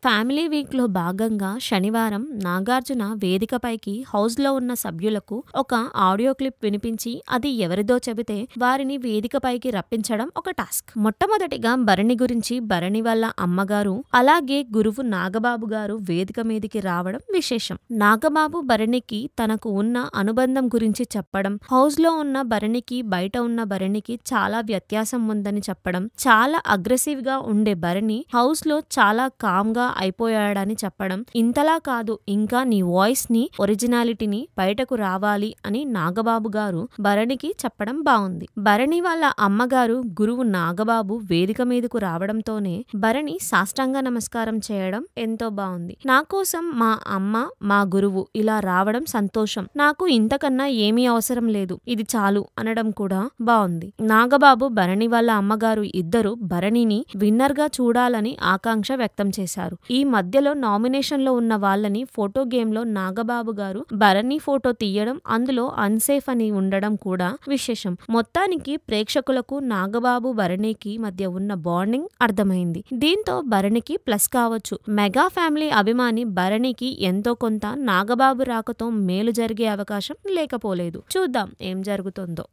Family వీక్లో భాగంగా శనివారం నాగార్జున వేదికపైకి హౌస్లో ఉన్న సభ్యులకు ఒక ఆడియో క్లిప్ వినిపించి అది ఎవరిదో చెబితే వారిని వేదికపైకి రప్పించడం ఒక టాస్క్. మొట్టమొదటిగా భరణి గురించి భరణి వాళ్ళ అమ్మగారు అలాగే గురువు నాగబాబు గారు వేదిక మీదికి రావడం విశేషం. నాగబాబు భరణికి తనకు ఉన్న అనుబంధం గురించి చెప్పడం, హౌస్లో ఉన్న భరణికి బయట ఉన్న భరణికి చాలా వ్యత్యాసం ఉందని చెప్పడం, చాలా అగ్రెసివ్ గా ఉండే భరణి హౌస్ లో చాలా కామ్ గా అయిపోయాడని చెప్పడం, ఇంతలా కాదు ఇంకా నీ వాయిస్ ని ఒరిజినాలిటీని బయటకు రావాలి అని నాగబాబు గారు భరణికి చెప్పడం బాగుంది. భరణి వాళ్ళ అమ్మగారు గురువు నాగబాబు వేదిక మీదకు రావడంతోనే భరణి సాష్టాంగ నమస్కారం చేయడం ఎంతో బాగుంది. నా కోసం మా అమ్మ మా గురువు ఇలా రావడం సంతోషం, నాకు ఇంతకన్నా ఏమీ అవసరం లేదు, ఇది చాలు అనడం కూడా బాగుంది. నాగబాబు భరణి వాళ్ళ అమ్మగారు ఇద్దరు భరణిని విన్నర్ గా చూడాలని ఆకాంక్ష వ్యక్తం చేశారు. ఈ మధ్యలో నామినేషన్ లో ఉన్న వాళ్ళని ఫోటో గేమ్ లో నాగబాబు గారు భరణి ఫోటో తీయడం, అందులో అన్సేఫ్ అని ఉండడం కూడా విశేషం. మొత్తానికి ప్రేక్షకులకు నాగబాబు భరణికి మధ్య ఉన్న బాండింగ్ అర్థమైంది. దీంతో భరణికి ప్లస్ కావచ్చు. మెగా ఫ్యామిలీ అభిమాని భరణికి ఎంతో కొంత నాగబాబు రాకతో మేలు జరిగే అవకాశం లేకపోలేదు. చూద్దాం ఏం జరుగుతుందో.